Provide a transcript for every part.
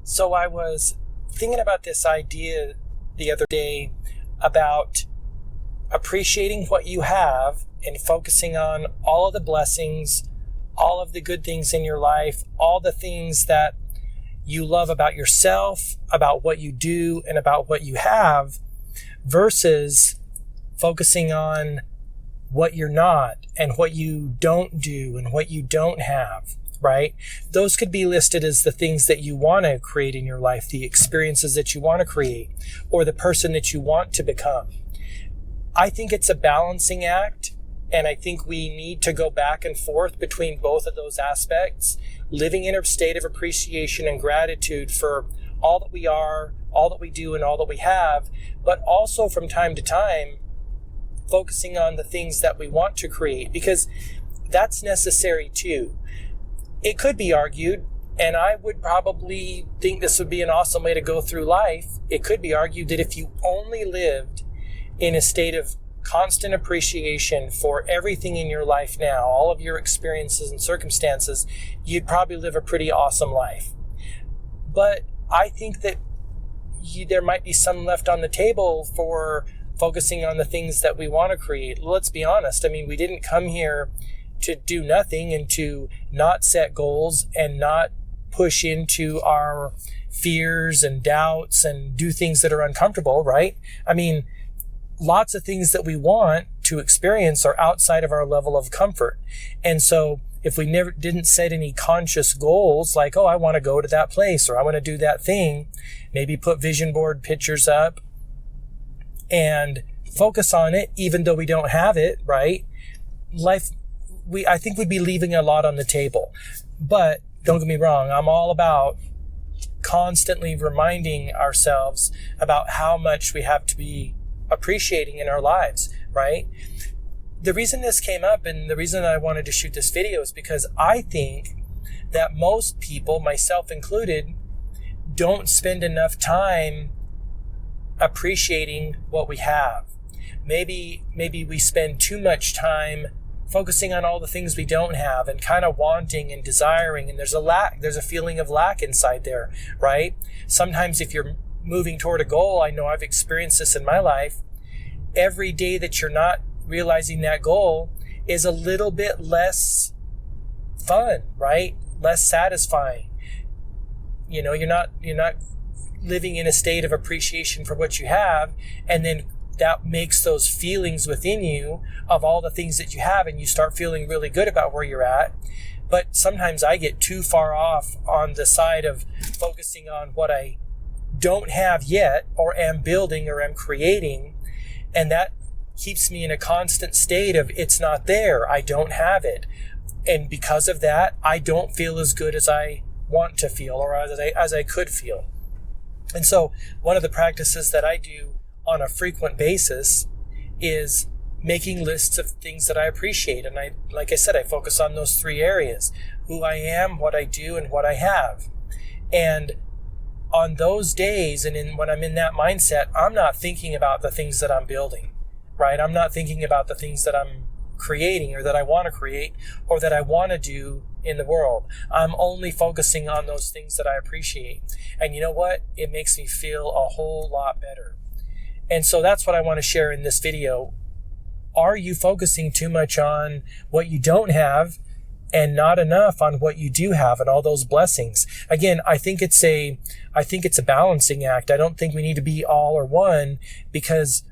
So I was thinking about this idea the other day about appreciating what you have and focusing on all of the blessings, all of the good things in your life, all the things that you love about yourself, about what you do, and about what you have, versus focusing on what you're not and what you don't do and what you don't have, right? Those could be listed as the things that you want to create in your life, the experiences that you want to create, or the person that you want to become. I think it's a balancing act, and I think we need to go back and forth between both of those aspects, living in a state of appreciation and gratitude for all that we are, all that we do, and all that we have, but also from time to time, focusing on the things that we want to create, because that's necessary too. It could be argued, and I would probably think this would be an awesome way to go through life. It could be argued that if you only lived in a state of constant appreciation for everything in your life now, all of your experiences and circumstances, you'd probably live a pretty awesome life. But I think that there might be some left on the table for focusing on the things that we want to create. Let's be honest. I mean, we didn't come here to do nothing and to not set goals and not push into our fears and doubts and do things that are uncomfortable, right? I mean, lots of things that we want to experience are outside of our level of comfort. And so if we didn't set any conscious goals like, oh, I want to go to that place or I want to do that thing, maybe put vision board pictures up and focus on it, even though we don't have it, right? I think we'd be leaving a lot on the table. But don't get me wrong, I'm all about constantly reminding ourselves about how much we have to be appreciating in our lives, right? The reason this came up and the reason I wanted to shoot this video is because I think that most people, myself included, don't spend enough time appreciating what we have. Maybe we spend too much time focusing on all the things we don't have and kind of wanting and desiring, and there's a feeling of lack inside there, right? Sometimes if you're moving toward a goal, I know I've experienced this in my life, every day that you're not realizing that goal is a little bit less fun, right? Less satisfying. You know, you're not living in a state of appreciation for what you have, and then that makes those feelings within you of all the things that you have, and you start feeling really good about where you're at. But sometimes I get too far off on the side of focusing on what I don't have yet or am building or am creating, and that keeps me in a constant state of it's not there, I don't have it, and because of that I don't feel as good as I want to feel or as I could feel. And so one of the practices that I do on a frequent basis is making lists of things that I appreciate, and like I said, I focus on those three areas: who I am, what I do, and what I have. And on those days and when I'm in that mindset, I'm not thinking about the things that I'm building, right? I'm not thinking about the things that I'm creating or that I want to create or that I want to do in the world. I'm only focusing on those things that I appreciate. And you know what? It makes me feel a whole lot better. And so that's what I want to share in this video. Are you focusing too much on what you don't have and not enough on what you do have and all those blessings? Again, I think it's a balancing act. I don't think we need to be all or one, because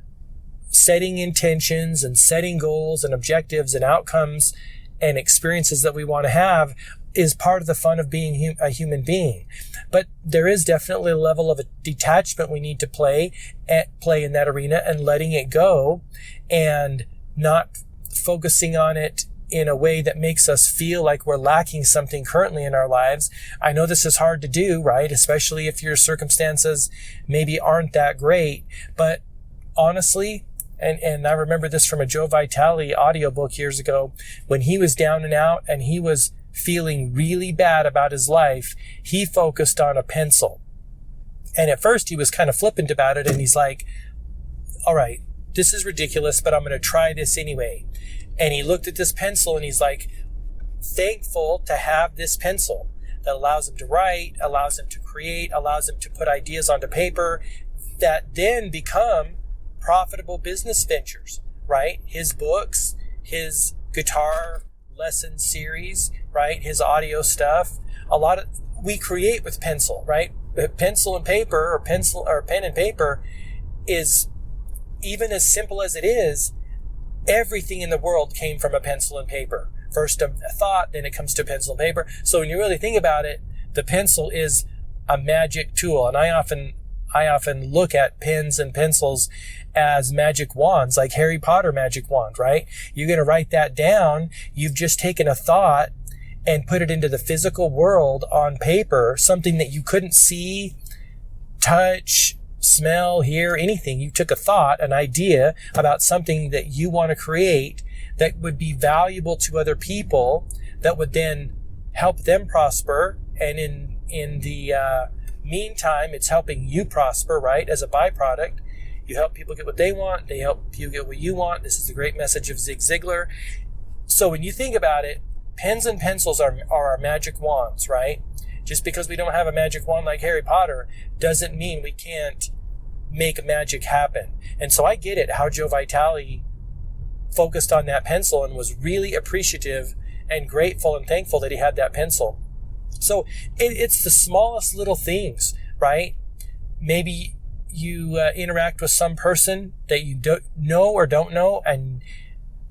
setting intentions and setting goals and objectives and outcomes and experiences that we want to have is part of the fun of being a human being. But there is definitely a level of a detachment we need to play in that arena, and letting it go and not focusing on it in a way that makes us feel like we're lacking something currently in our lives. I know this is hard to do, right? Especially if your circumstances maybe aren't that great. But honestly, and I remember this from a Joe Vitale audiobook years ago, when he was down and out and he was feeling really bad about his life, he focused on a pencil. And at first he was kind of flippant about it, and he's like, all right, this is ridiculous, but I'm going to try this anyway. And he looked at this pencil and he's like, thankful to have this pencil. that allows him to write, allows him to create, allows him to put ideas onto paper that then become profitable business ventures, right? His books, his guitar lesson series, right? His audio stuff. We create with pencil, right? Pencil and paper, or pen and paper is, even as simple as it is, everything in the world came from a pencil and paper. First a thought, then it comes to pencil and paper. So when you really think about it, the pencil is a magic tool. And I often look at pens and pencils as magic wands, like Harry Potter magic wand, right? You're going to write that down. You've just taken a thought and put it into the physical world on paper, something that you couldn't see, touch, smell, hear, anything. You took a thought, an idea about something that you want to create that would be valuable to other people, that would then help them prosper. And in the meantime, it's helping you prosper, right? As a byproduct, you help people get what they want. They help you get what you want. This is the great message of Zig Ziglar. So when you think about it, pens and pencils are our magic wands, right? Just because we don't have a magic wand like Harry Potter doesn't mean we can't make magic happen. And so I get it, how Joe Vitale focused on that pencil and was really appreciative and grateful and thankful that he had that pencil. So it's the smallest little things, right? Maybe you interact with some person that you don't know, and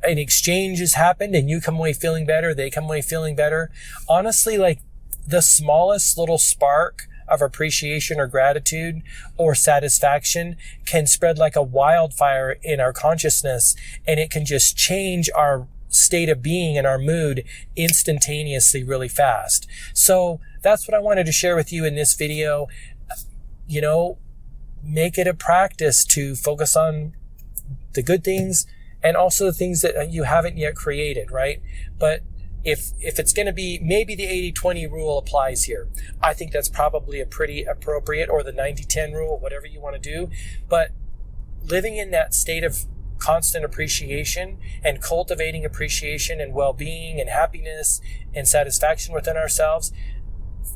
an exchange has happened and you come away feeling better, they come away feeling better. Honestly, like the smallest little spark of appreciation or gratitude or satisfaction can spread like a wildfire in our consciousness, and it can just change our state of being and our mood instantaneously really fast. So that's what I wanted to share with you in this video. Make it a practice to focus on the good things and also the things that you haven't yet created, right? But if it's going to be, maybe the 80-20 rule applies here. I think that's probably a pretty appropriate, or the 90-10 rule, whatever you want to do. But living in that state of constant appreciation and cultivating appreciation and well-being and happiness and satisfaction within ourselves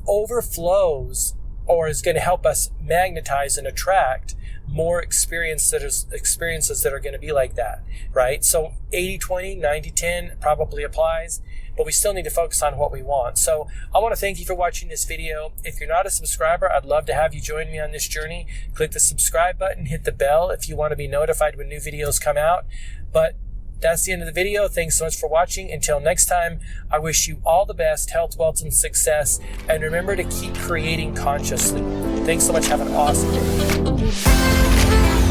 overflows, or is going to help us magnetize and attract more experiences that are going to be like that, right? So 80-20, 90-10 probably applies, but we still need to focus on what we want. So I want to thank you for watching this video. If you're not a subscriber, I'd love to have you join me on this journey. Click the subscribe button, hit the bell if you want to be notified when new videos come out. But that's the end of the video. Thanks so much for watching. Until next time, I wish you all the best, health, wealth, and success. And remember to keep creating consciously. Thanks so much. Have an awesome day.